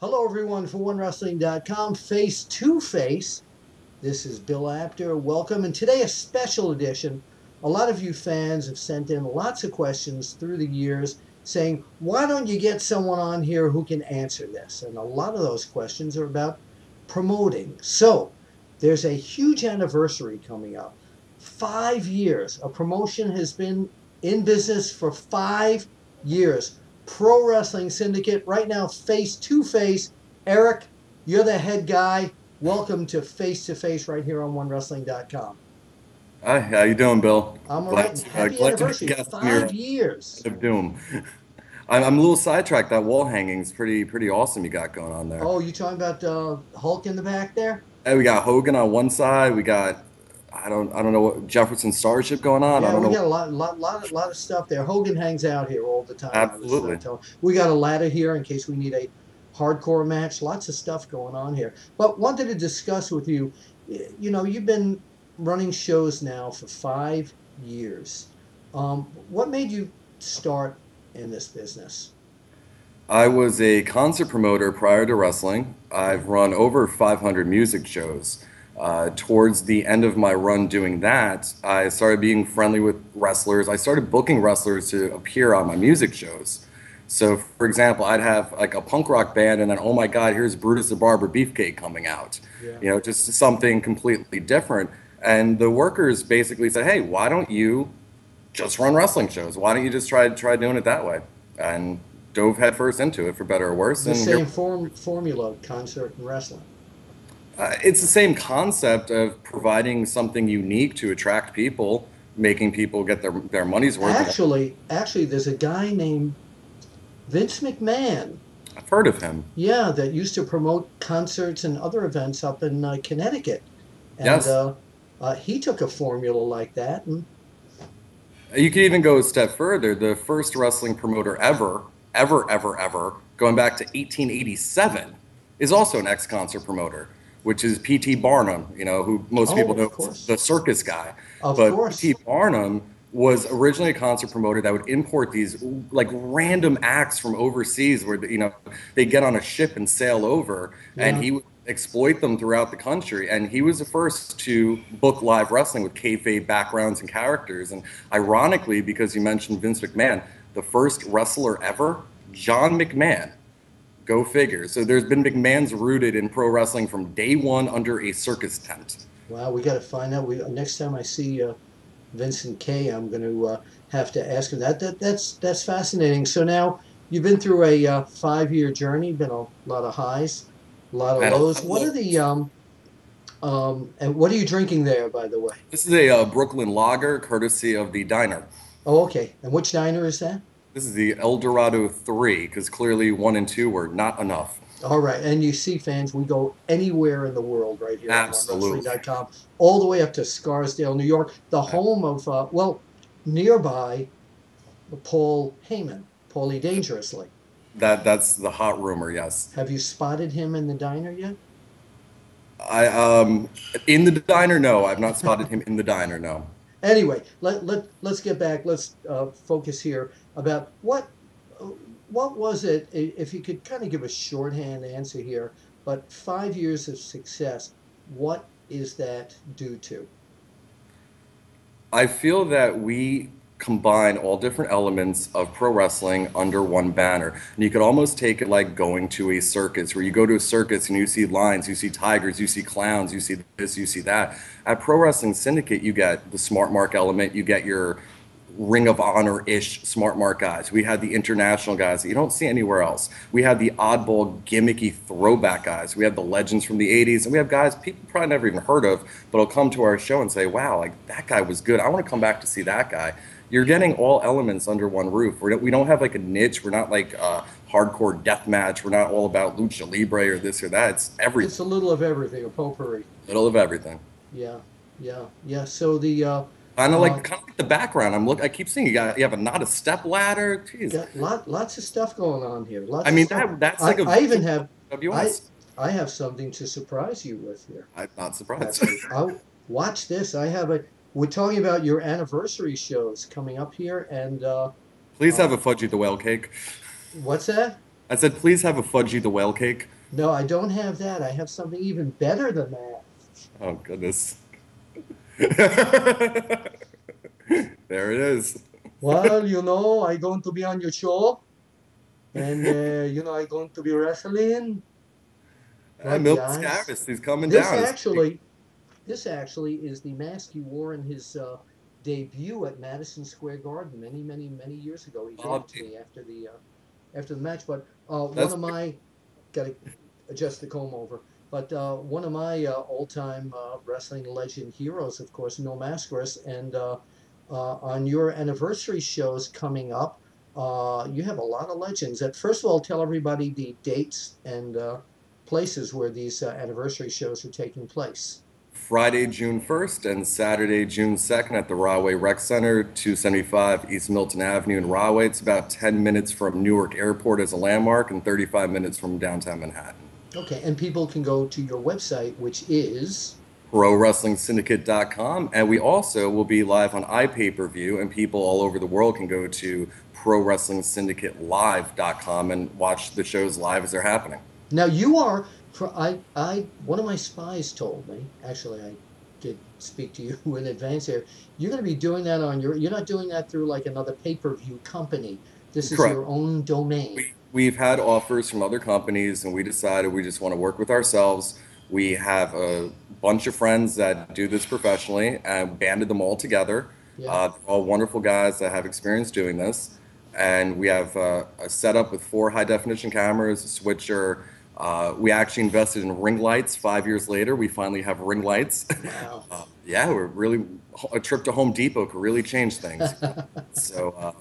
Hello, everyone, for OneWrestling.com, face to face. This is Bill Apter. Welcome. And today, a special edition. A lot of you fans have sent in lots of questions through the years saying, why don't you get someone on here who can answer this? And a lot of those questions are about promoting. So, there's a huge anniversary coming up. 5 years. A promotion has been in business for 5 years. Pro Wrestling Syndicate, right now, face to face. Eric, you're the head guy. Welcome to Face right here on OneWrestling.com. Hi, how you doing, Bill? I'm all right, Glad and to, uh, happy glad to be a anniversary. guest on your 5 years. Night of Doom. I'm a little sidetracked. That wall hanging's pretty awesome you got going on there. Oh, you talking about Hulk in the back there? Hey, we got Hogan on one side. We got I don't know what Jefferson Starship going on. I Yeah, don't we know. got a lot of stuff there. Hogan hangs out here all the time. I was Absolutely. telling. We got a ladder here in case we need a hardcore match. Lots of stuff going on here. But wanted to discuss with you. You've been running shows now for 5 years. What made you start in this business? I was a concert promoter prior to wrestling. Yeah. I've run over 500 music shows. Towards the end of my run doing that, I started being friendly with wrestlers. I started booking wrestlers to appear on my music shows. So, for example, I'd have like a punk rock band, and then, oh my God, here's Brutus the Barber Beefcake coming out. Yeah. Just something completely different. And the workers basically said, "Hey, why don't you just run wrestling shows? Why don't you just try doing it that way?" And dove headfirst into it for better or worse. The And here same formula, concert and wrestling. it's the same concept of providing something unique to attract people, making people get their money's worth. And Actually, there's a guy named Vince McMahon. I've heard of him. Yeah, that used to promote concerts and other events up in Connecticut, and Yes. he took a formula like that. And You could even go a step further. The first wrestling promoter ever, going back to 1887, is also an ex-concert promoter, which is P.T. Barnum, who most oh, people of know as course, the circus guy. of But P.T. course, Barnum was originally a concert promoter that would import these like random acts from overseas where, they get on a ship and sail over, and yeah. he would exploit them throughout the country. And he was the first to book live wrestling with kayfabe backgrounds and characters. And ironically, because you mentioned Vince McMahon, the first wrestler ever, John McMahon. Go figure. So there's been McMahon's rooted in pro wrestling from day one under a circus tent. Wow, we got to find out. We next time I see Vincent K, I'm going to have to ask him that. That's fascinating. So now you've been through a 5 year journey. Been a lot of highs, a lot of And lows. What are the and what are you drinking there, by the way? this is a Brooklyn lager, courtesy of the diner. Oh, okay. And which diner is that? This is the El Dorado 3, because clearly 1 and 2 were not enough. All right. And you see, fans, we go anywhere in the world right here on Absolutely. OneWrestling.com, all the way up to Scarsdale, New York, the home of, nearby Paul Heyman, Paulie Dangerously. That's the hot rumor, yes. Have you spotted him in the diner yet? I in the diner, no. I've not spotted him in the diner, no. Anyway, let's get back. Let's focus here about what was it? If you could kind of give a shorthand answer here, but 5 years of success, what is that due to? I feel that we combine all different elements of pro wrestling under one banner. And you could almost take it like going to a circus, where you go to a circus and you see lions, you see tigers, you see clowns, you see this, you see that. At Pro Wrestling Syndicate, you get the smart mark element, you get your Ring of Honor ish smart mark guys. We had the international guys that you don't see anywhere else. We had the oddball, gimmicky throwback guys. We have the legends from the 80s, and we have guys people probably never even heard of, but will come to our show and say, wow, like that guy was good. I want to come back to see that guy. You're getting all elements under one roof. We don't have like a niche. We're not like hardcore death match. We're not all about lucha libre or this or that. It's It's everything, a little of everything, a potpourri. middle of everything. Yeah, yeah, yeah. So the uh, Kind of like the background. I keep seeing you have a not a step ladder. Jeez. got lots of stuff going on here. I Lots of mean stuff. that's I, like a I even have I WS. I have something to surprise you with here. I'm not surprised. Actually, I'll watch this. I have a. We're talking about your anniversary shows coming up here, and Please have uh, a Fudgy the Whale cake. what's that? I said, please have a Fudgy the Whale cake. No, I don't have that. I have something even better than that. Oh, goodness. There it is. Well, I going to be on your show, and I going to be wrestling, right, Mil guys? Scaris, he's coming This down. actually, this actually is the mask he wore in his debut at Madison Square Garden many, many, many years ago. He gave Oh, it to me after the match. But one that's of my got to adjust the comb over. But one of my all-time wrestling legend heroes, of course, Mil Mascaras, and on your anniversary shows coming up, you have a lot of legends. First of all, tell everybody the dates and places where these anniversary shows are taking place. Friday, June 1st and Saturday, June 2nd at the Rahway Rec Center, 275 East Milton Avenue in Rahway. It's about 10 minutes from Newark Airport as a landmark and 35 minutes from downtown Manhattan. Okay, and people can go to your website, which is ProWrestlingSyndicate.com. And we also will be live on iPay-per-view, and people all over the world can go to ProWrestlingSyndicatelive.com and watch the shows live as they're happening. now you are. One of my spies told me. Actually, I did speak to you in advance here. You're going to be doing that on your. You're not doing that through like another pay-per-view company. This is Correct. your own domain. We've had offers from other companies, and we decided we just want to work with ourselves. We have a bunch of friends that do this professionally and banded them all together. Yeah. They're all wonderful guys that have experience doing this. And we have a setup with 4 high-definition cameras, a switcher. We actually invested in ring lights 5 years later. We finally have ring lights. Wow. Yeah, a trip to Home Depot could really change things. So,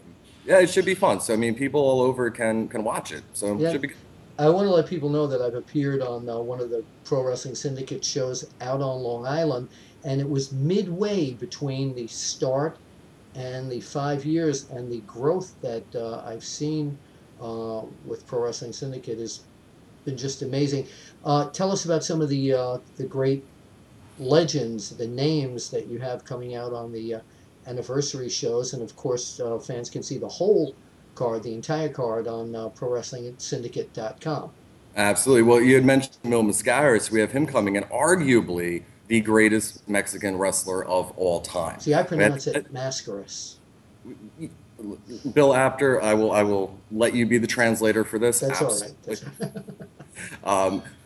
yeah, it should be fun. So, I mean, people all over can watch it. So, it Yeah. should be good. I want to let people know that I've appeared on one of the Pro Wrestling Syndicate shows out on Long Island, and it was midway between the start and the 5 years, and the growth that I've seen with Pro Wrestling Syndicate has been just amazing. Tell us about some of the great legends, the names that you have coming out on the anniversary shows, and of course, fans can see the whole card, the entire card on ProWrestlingSyndicate.com. Absolutely. Well, you had mentioned Mil Mascaras. We have him coming in, arguably the greatest Mexican wrestler of all time. See, I I mean, pronounce it Mascaras. Bill Apter, I will let you be the translator for this. That's all right. Absolutely.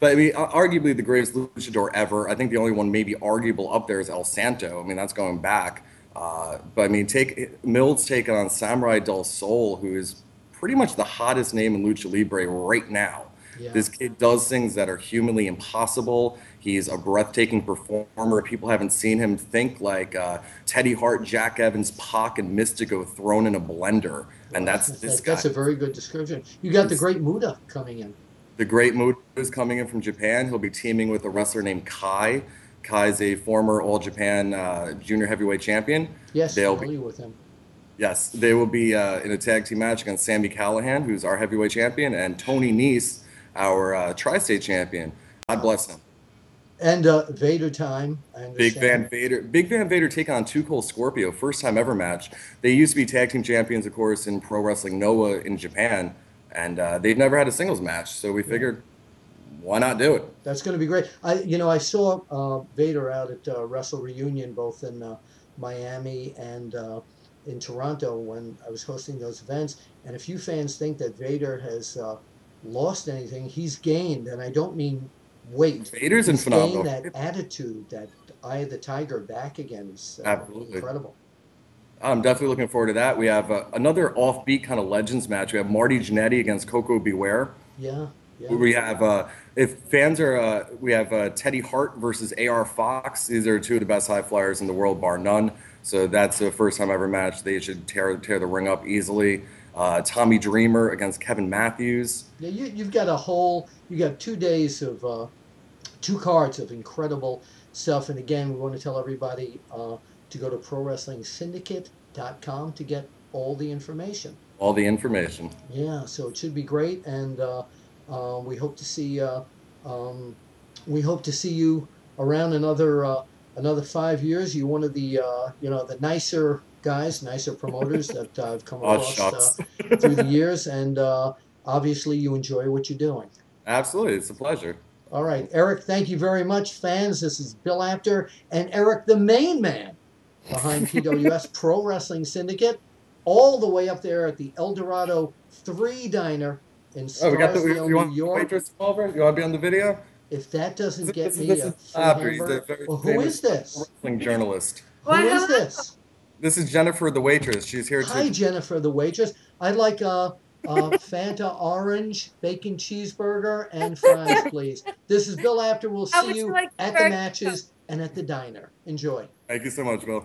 But I mean, arguably the greatest luchador ever. I think the only one maybe arguable up there is El Santo. I mean, that's going back. But I mean, Mills taking on Samurai Del Sol, who is pretty much the hottest name in Lucha Libre right now. Yeah. This kid does things that are humanly impossible. He's a breathtaking performer. People haven't seen him think like Teddy Hart, Jack Evans, Pac, and Mystico thrown in a blender. And that's this guy. That's a very good description. You got the great Muda coming in. The Great Muta is coming in from Japan. He'll be teaming with a wrestler named Kai. Kai's a former All Japan junior heavyweight champion. Yes, They'll familiar with him. Yes, they will be in a tag team match against Sammy Callahan, who's our heavyweight champion, and Tony Nese, our tri-state champion. God bless him. And Vader time. I understand. Big Van Vader take on Too Cold Scorpio, first time ever match. They used to be tag team champions, of course, in Pro Wrestling Noah in Japan, and they've never had a singles match. So we figured, why not do it? That's going to be great. I saw Vader out at Wrestle Reunion, both in Miami and in Toronto when I was hosting those events. And if you fans think that Vader has lost anything, he's gained, and I don't mean weight. Vader's in phenomenal. Gained that attitude, that Eye of the Tiger back again is Absolutely incredible. I'm definitely looking forward to that. We have another offbeat kind of legends match. We have Marty Jannetty against Coco Beware. Yeah. Yeah. We have, if fans are, we have Teddy Hart versus AR Fox. These are two of the best high flyers in the world, bar none. So that's a first time ever match. They should tear the ring up easily. Tommy Dreamer against Kevin Matthews. Yeah, you've got you got 2 days of 2 cards of incredible stuff. And again, we want to tell everybody to go to ProWrestlingSyndicate.com to get all the information. All the information. Yeah, so it should be great, and we hope to see you around another 5 years. You're one of the the nicer guys, nicer promoters that I've come across through the years, and Obviously, you enjoy what you're doing. Absolutely. It's a pleasure. All right, Eric, thank you very much, fans. This is Bill Apter and Eric, the main man behind PWS Pro Wrestling Syndicate, all the way up there at the El Dorado 3 Diner in Oh, we got the, Scarsdale, you New want the York. waitress over? You want to be on the video? If that doesn't get me This a is free After. He's a hamburger, very well, who is famous this? wrestling journalist. Who is this? This is Jennifer, the waitress. She's here Hi, to. Jennifer, the waitress. I'd like a Fanta orange, bacon cheeseburger, and fries, please. This is Bill Apter. We'll How see would you you like the at the burger? matches and at the diner. Enjoy. Thank you so much, Bill.